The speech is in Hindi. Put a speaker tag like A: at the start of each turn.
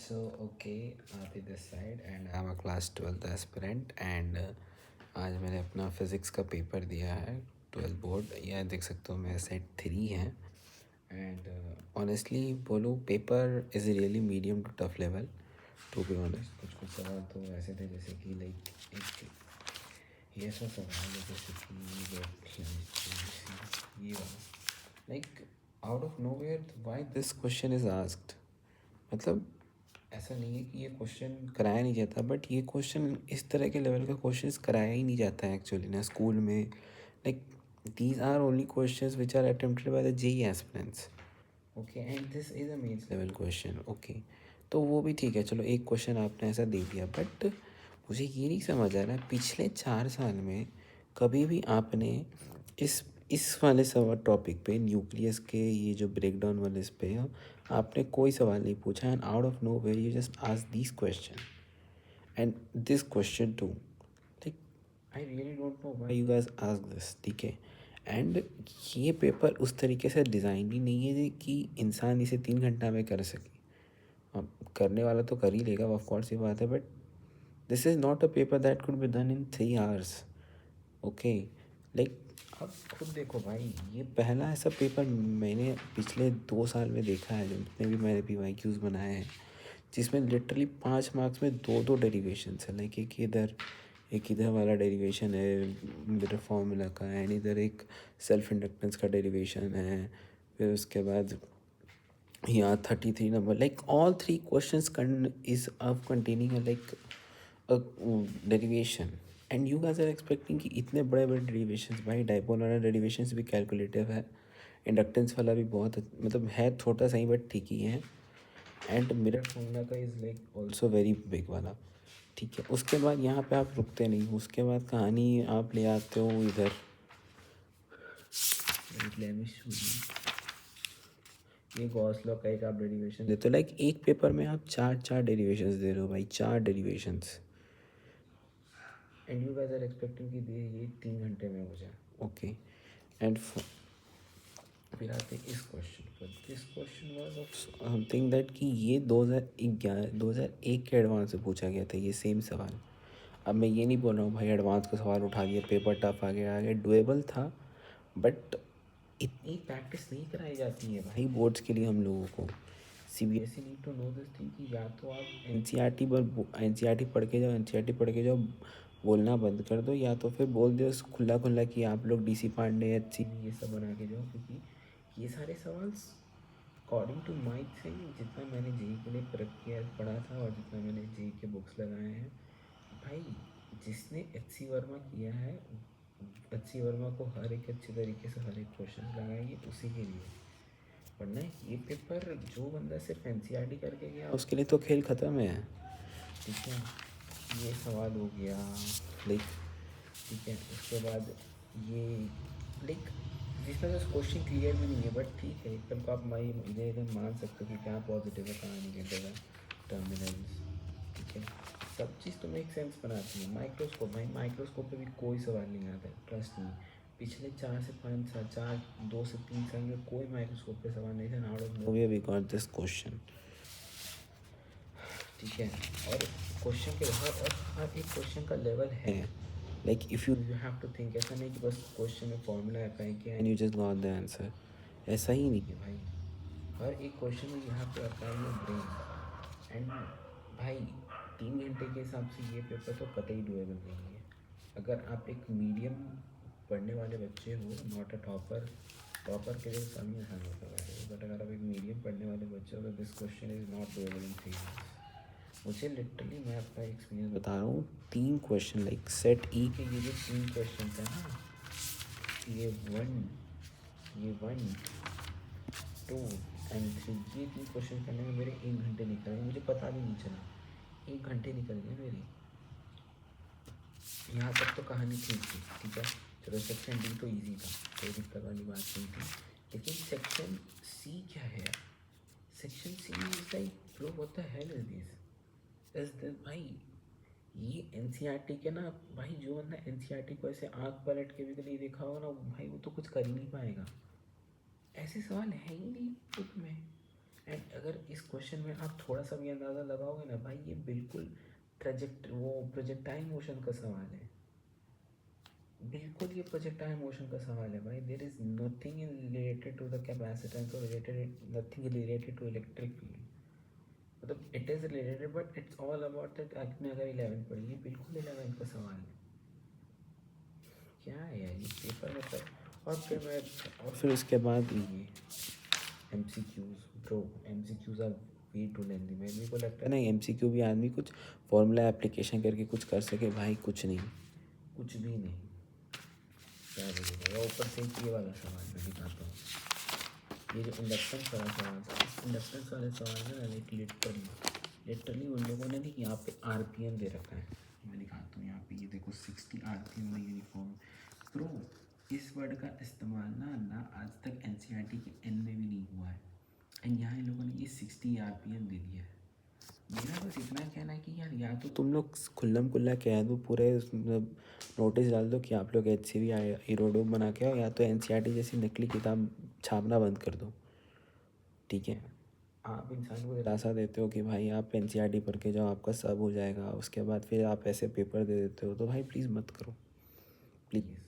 A: So, okay, Aarti this side and I'm a class 12th aspirant and आज मैंने अपना फिज़िक्स का पेपर दिया है 12 बोर्ड। यह देख सकते हो मैं सेट 3 है एंड ऑनेस्टली बोलूँ paper is really medium to tough level to be honest. कुछ कुछ सवाल तो ऐसे थे जैसे कि लाइक एक ये ऐसा सवाल है जैसे कि ये वाला like out of nowhere why this question is asked. मतलब ऐसा नहीं है कि ये क्वेश्चन कराया नहीं जाता बट ये क्वेश्चन इस तरह के लेवल का क्वेश्चन कराया ही नहीं जाता है एक्चुअली ना स्कूल में। Like these are only questions which are attempted by the JEE aspirants. Okay and this is a mains level question. Okay तो वो भी ठीक है, चलो एक क्वेश्चन आपने ऐसा दे दिया बट मुझे ये नहीं समझ आ रहा है पिछले 4 साल में कभी भी आपने इस वाले सवाल टॉपिक पे न्यूक्लियस के ये जो ब्रेकडाउन वाले इस पे आपने कोई सवाल नहीं पूछा and out of nowhere you just ask this question and this question too. Like I really don't know why you guys ask this. ठीक है एंड ये पेपर उस तरीके से डिज़ाइन ही नहीं है कि इंसान इसे 3 घंटा में कर सके। अब करने वाला तो कर ही लेगा ऑफ कोर्स, ये बात है, but this is not a paper that could be done in 3 hours. Okay like अब खुद देखो भाई, ये पहला ऐसा पेपर मैंने पिछले 2 साल में देखा है जितने भी मैंने PYQs बनाए हैं जिसमें लिटरली 5 मार्क्स में दो दो डेरिवेशंस है। लाइक एक इधर वाला डेरिवेशन है मेरा फॉर्मूला का एंड इधर एक सेल्फ इंडक्टेंस का डेरिवेशन है। फिर उसके बाद यहाँ 33 number like all 3 questions is of containing like a derivation and you guys are expecting कि इतने बड़े बड़े डेरिवेशंस। भाई डाइपोल वाला डेरिवेशंस भी कैलकुलेटिव है, इंडक्टेंस वाला भी बहुत मतलब है छोटा सा ही बट ठीक ही है एंड मिरर फॉर्मूला का is like also very big वाला। ठीक है उसके बाद यहाँ पे आप रुकते नहीं, उसके बाद कहानी आप ले आते हो इधर ये गॉस लॉ का एक आप डेरिवेशन देते हो। लाइक एक पेपर में आप चार डेरिवेशंस दे रहे हो भाई, 4 derivations and you guys are expecting कि ये 3 घंटे में हो जाए। ओके एंड फिर आते हैं इस क्वेश्चन पर। This question was of something that कि ये 2001 के एडवांस से पूछा गया था ये सेम सवाल। अब मैं ये नहीं बोल रहा हूँ भाई एडवांस का सवाल उठा दिया पेपर टफ आ गया डुएबल था बट इतनी प्रैक्टिस नहीं कराई जाती है भाई बोर्ड्स के लिए हम लोगों को। CBSE need to know this thing कि या तो आप NCERT पढ़ के जाओ बोलना बंद कर दो, या तो फिर बोल दो खुला खुला कि आप लोग DC पांडे HC ये सब बना के जाओ, क्योंकि ये सारे सवाल अकॉर्डिंग टू माई थिंग जितना मैंने जेई के लिए पढ़ा था और जितना मैंने जेई के बुक्स लगाए हैं भाई, जिसने HC वर्मा किया है HC वर्मा को हर एक अच्छे तरीके से हर एक क्वेश्चन लगाएंगे उसी के लिए। वरना ये पेपर जो बंदा सिर्फ NCERT करके गया उसके लिए तो खेल ख़त्म है। ठीक है ये सवाल हो गया लाइक। ठीक है उसके बाद ये लाइक जिसमें बस क्वेश्चन क्लियर भी नहीं है बट ठीक है एक को आप इधर मान सकते हो कि क्या पॉजिटिव है कहाँ निगेटिव है टर्मिनल्स। ठीक है सब चीज़ तो मेक सेंस बनाती है। माइक्रोस्कोप भाई माइक्रोस्कोप पे भी कोई सवाल नहीं आता है, ट्रस्ट नहीं। पिछले 4 से 5 साल 2 से 3 साल में कोई माइक्रोस्कोप पे सवाल नहीं था। Out of nowhere we got this question. ठीक है और क्वेश्चन के और हर एक क्वेश्चन का लेवल है। Like if you have to think, ऐसा नहीं कि बस क्वेश्चन में फॉर्मूला अप्लाई किया and you just got the answer, ऐसा ही नहीं है भाई। हर एक क्वेश्चन में you have to apply your brain and भाई 3 घंटे के हिसाब से ये पेपर तो कतई डुएबल नहीं है। अगर आप एक मीडियम पढ़ने वाले बच्चे हो, नॉट अ टॉपर के लिए सभी आसान होता है बट अगर आप एक मीडियम पढ़ने वाले बच्चे हो तो this question is not doable in 3 months. मुझे लिटरली मैं अपना एक्सपीरियंस बता रहा हूँ, 3 क्वेश्चन लाइक सेट ई के ये जो 3 क्वेश्चन है ना, ये वन 2 एंड 3, ये 3 क्वेश्चन करने में मेरे 1 घंटे निकल गए, मुझे पता भी नहीं चला 1 घंटे निकल गए मेरे। यहाँ तक तो कहानी ठीक थी। ठीक है चलो सेक्शन डी तो इजी था, कोई दिक्कत वाली बात नहीं थी, लेकिन सेक्शन सी क्या है यार? Section C is like bro what the hell is this भाई? ये NCERT के ना भाई, जो बंदा NCERT को ऐसे आँख पलट के भी कभी देखा होगा ना भाई, वो तो कुछ कर ही नहीं पाएगा। ऐसे सवाल है ही नहीं बुक में एंड अगर इस क्वेश्चन में आप थोड़ा सा भी अंदाज़ा लगाओगे ना भाई, ये बिल्कुल प्रोजेक्टाइल मोशन का सवाल है, बिल्कुल ये प्रोजेक्टाइल मोशन का सवाल है भाई। There is nothing related to the capacitance और nothing related to electric field. मतलब it is related but it's all about that. आपने अगर 11 पढ़ी है, बिल्कुल 11 का सवाल है। क्या है यार ये पेपर मतलब। और फिर उसके बाद ये MCQs bro, MCQs are way too lengthy. मेरे को लगता है ना MCQ भी आदमी कुछ फॉर्मूला एप्लीकेशन करके कुछ कर सके भाई, कुछ नहीं, कुछ भी नहीं। क्या बोलेगा ऊपर से ये वाला सवाल मैं दिखाता हूँ। ये जो इंडक्टेंस वाला सवाल था, इस इंडक्टेंस वाले सवाल में ना एक लिटरली उन लोगों ने नहीं यहाँ पे RPM दे रखा है। मैं दिखाता हूँ यहाँ पे, ये देखो 60 RPM में यूनिफॉर्म। प्रो इस वर्ड का इस्तेमाल ना आज तक NCERT के N में भी नहीं हुआ है, एंड यहाँ इन लोगों ने ये 60 RPM दे दिया है। मेरा बस इतना कहना है कि यार या तो तुम लोग खुल्लम खुल्ला कह दो, पूरे मतलब नोटिस डाल दो कि आप लोग HCV ईरोडो बना के आओ, या तो NCERT जैसी नकली किताब छापना बंद कर दो। ठीक है, आप इंसान को दिलासा देते हो कि भाई आप NCERT पढ़ के जाओ, आपका सब हो जाएगा, उसके बाद फिर आप ऐसे पेपर दे देते हो, तो भाई प्लीज़ मत करो, प्लीज़।